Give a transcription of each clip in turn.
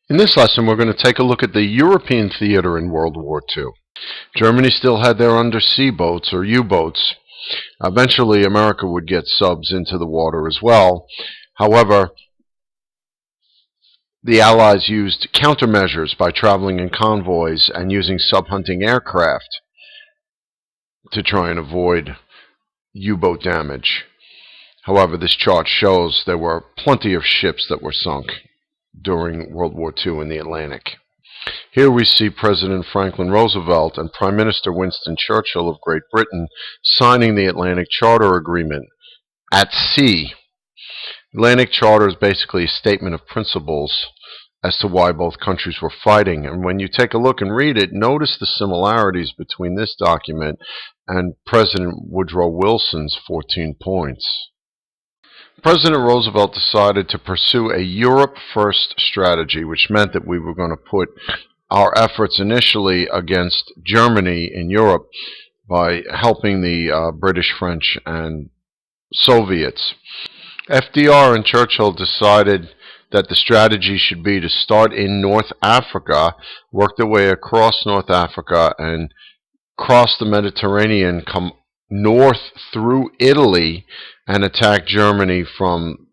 In this lesson, we're going to take a look at the European theater in World War II. Germany still had their undersea boats, or U-boats. Eventually, America would get subs into the water as well. However, the Allies used countermeasures by traveling in convoys and using sub-hunting aircraft to try and avoid U-boat damage. However, this chart shows there were plenty of ships that were sunk during World War II in the Atlantic. Here we see President Franklin Roosevelt and Prime Minister Winston Churchill of Great Britain signing the Atlantic Charter Agreement at sea. Atlantic Charter is basically a statement of principles as to why both countries were fighting. And when you take a look and read it, notice the similarities between this document and President Woodrow Wilson's 14 points. President Roosevelt decided to pursue a Europe-first strategy, which meant that we were going to put our efforts initially against Germany in Europe by helping the British, French, and Soviets. FDR and Churchill decided that the strategy should be to start in North Africa, work their way across North Africa, and cross the Mediterranean, come north through Italy, and attack Germany from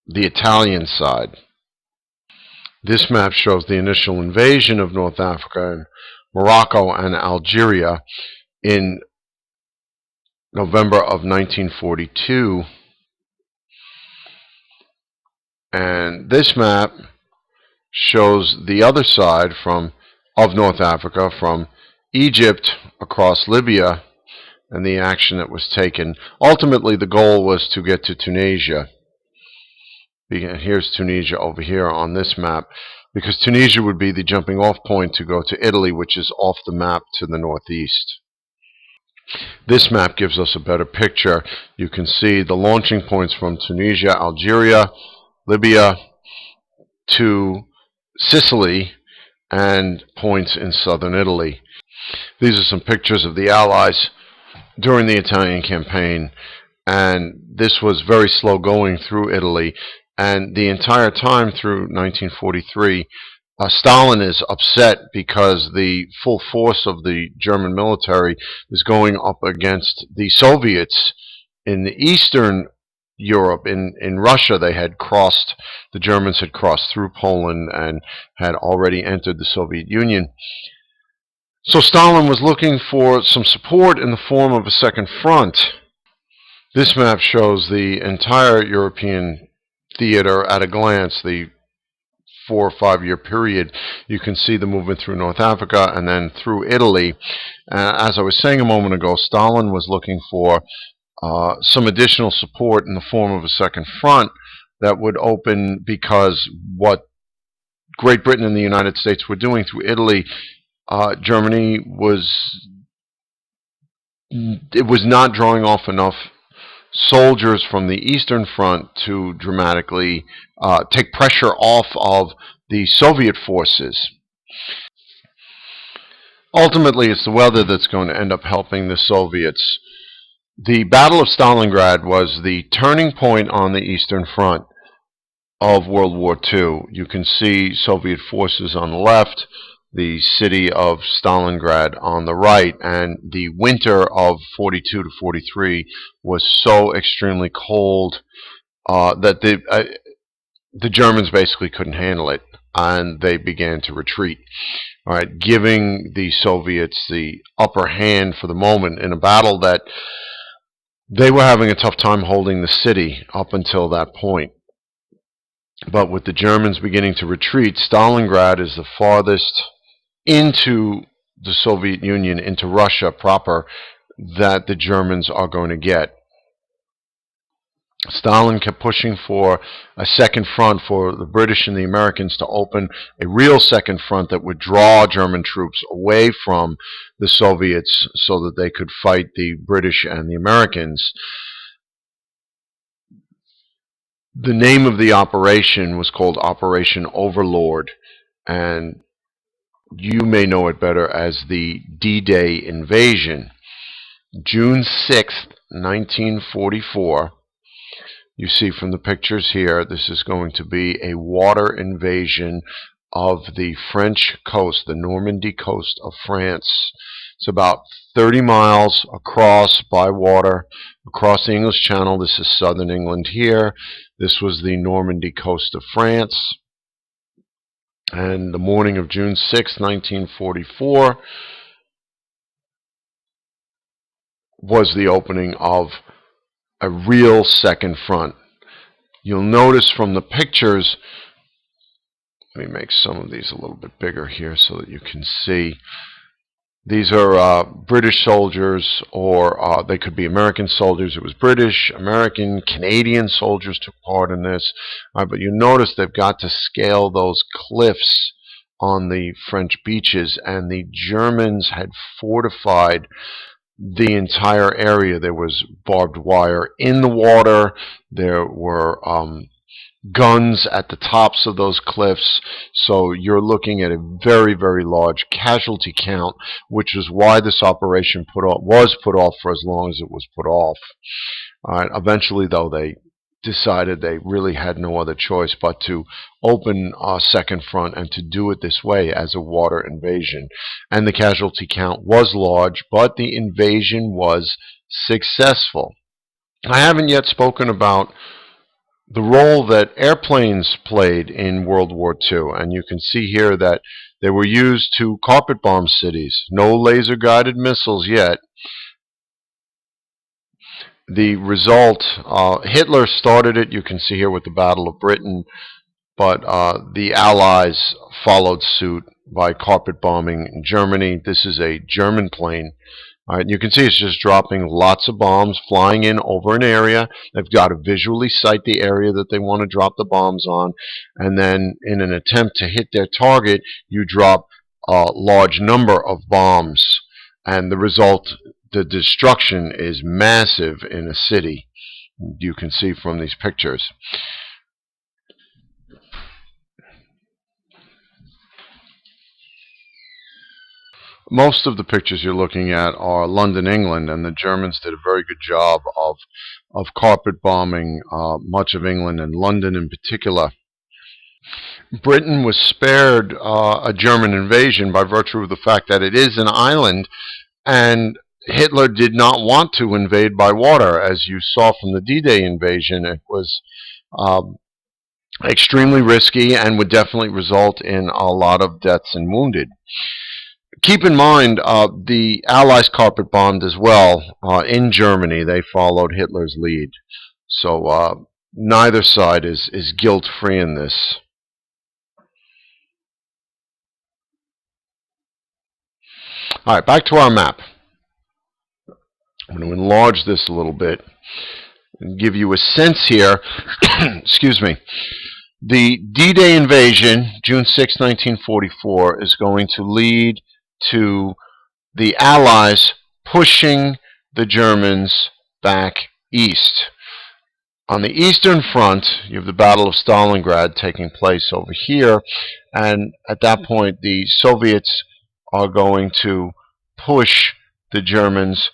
the Italian side. This map shows the initial invasion of North Africa and Morocco and Algeria in November of 1942. And this map shows the other side of North Africa, from Egypt across Libya, and the action that was taken. Ultimately, the goal was to get to Tunisia. Here's Tunisia over here on this map, because Tunisia would be the jumping off point to go to Italy, which is off the map to the northeast. This map gives us a better picture. You can see the launching points from Tunisia, Algeria, Libya, to Sicily, and points in southern Italy. These are some pictures of the Allies during the Italian campaign, and this was very slow going through Italy, and the entire time through 1943 Stalin is upset because the full force of the German military is going up against the Soviets in the Eastern Europe. In Russia, the Germans had crossed through Poland and had already entered the Soviet Union. So Stalin was looking for some support in the form of a second front. This map shows the entire European theater at a glance, the 4 or 5 year period. You can see the movement through North Africa and then through Italy. As I was saying a moment ago, Stalin was looking for some additional support in the form of a second front that would open, because what Great Britain and the United States were doing through Italy, Germany was not drawing off enough soldiers from the Eastern Front to dramatically take pressure off of the Soviet forces. Ultimately, it's the weather that's going to end up helping the Soviets. The Battle of Stalingrad was the turning point on the Eastern Front of World War II. You can see Soviet forces on the left, the city of Stalingrad on the right, and the winter of 42 to 43 was so extremely cold that the Germans basically couldn't handle it, and they began to retreat, all right, giving the Soviets the upper hand for the moment in a battle that they were having a tough time holding the city up until that point. But with the Germans beginning to retreat, Stalingrad is the farthest into the Soviet Union, into Russia proper, that the Germans are going to get. Stalin kept pushing for a second front, for the British and the Americans to open a real second front that would draw German troops away from the Soviets so that they could fight the British and the Americans. The name of the operation was called Operation Overlord, and you may know it better as the D-Day invasion. June 6th, 1944. You see from the pictures here, this is going to be a water invasion of the French coast, the Normandy coast of France. It's about 30 miles across by water, across the English Channel. This is southern England here. This was the Normandy coast of France. And the morning of June 6, 1944, was the opening of a real second front. You'll notice from the pictures, let me make some of these a little bit bigger here so that you can see. These are British soldiers, or they could be American soldiers. It was British, American, Canadian soldiers took part in this. But you notice they've got to scale those cliffs on the French beaches, and the Germans had fortified the entire area. There was barbed wire in the water. There were guns at the tops of those cliffs, so you're looking at a very, very large casualty count, which is why this operation was put off for as long as it was put off. Eventually, though, they decided they really had no other choice but to open a second front and to do it this way as a water invasion. And the casualty count was large, but the invasion was successful. I haven't yet spoken about the role that airplanes played in World War II, and you can see here that they were used to carpet bomb cities. No laser-guided missiles yet. The result, Hitler started it, you can see here with the Battle of Britain, but the Allies followed suit by carpet bombing Germany. This is a German plane. You can see it's just dropping lots of bombs, flying in over an area. They've got to visually sight the area that they want to drop the bombs on, and then in an attempt to hit their target, you drop a large number of bombs, and the result, the destruction, is massive in a city. You can see from these pictures. Most of the pictures you're looking at are London, England, and the Germans did a very good job of carpet bombing much of England, and London in particular. Britain was spared a German invasion by virtue of the fact that it is an island, and Hitler did not want to invade by water. As you saw from the D-Day invasion, it was extremely risky and would definitely result in a lot of deaths and wounded. Keep in mind, the Allies carpet bombed as well in Germany. They followed Hitler's lead. So neither side is guilt-free in this. All right, back to our map. I'm going to enlarge this a little bit and give you a sense here. Excuse me. The D-Day invasion, June 6, 1944, is going to lead to the Allies pushing the Germans back east. On the Eastern Front, you have the Battle of Stalingrad taking place over here, and at that point the Soviets are going to push the Germans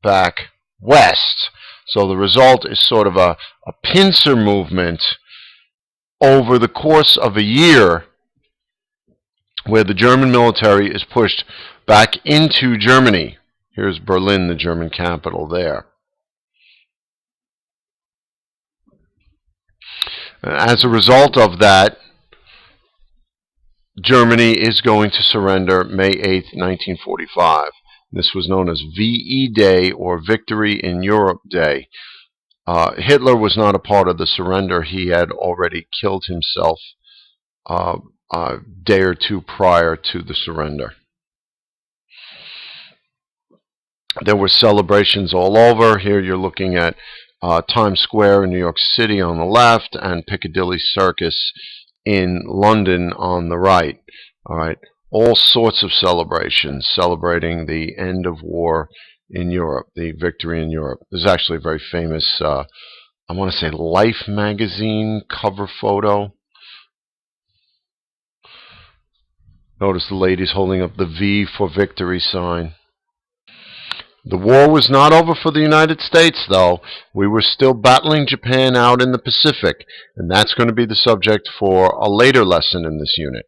back west. So the result is sort of a pincer movement over the course of a year, where the German military is pushed back into Germany. Here's Berlin, the German capital there. As a result of that, Germany is going to surrender May 8th, 1945. This was known as VE Day, or Victory in Europe Day. Hitler was not a part of the surrender. He had already killed himself a day or two prior to the surrender. There were celebrations all over. Here you're looking at Times Square in New York City on the left, and Piccadilly Circus in London on the right. All right, all sorts of celebrations celebrating the end of war in Europe, the victory in Europe. There's actually a very famous, I want to say, Life magazine cover photo. Notice the ladies holding up the V for victory sign. The war was not over for the United States, though. We were still battling Japan out in the Pacific, and that's going to be the subject for a later lesson in this unit.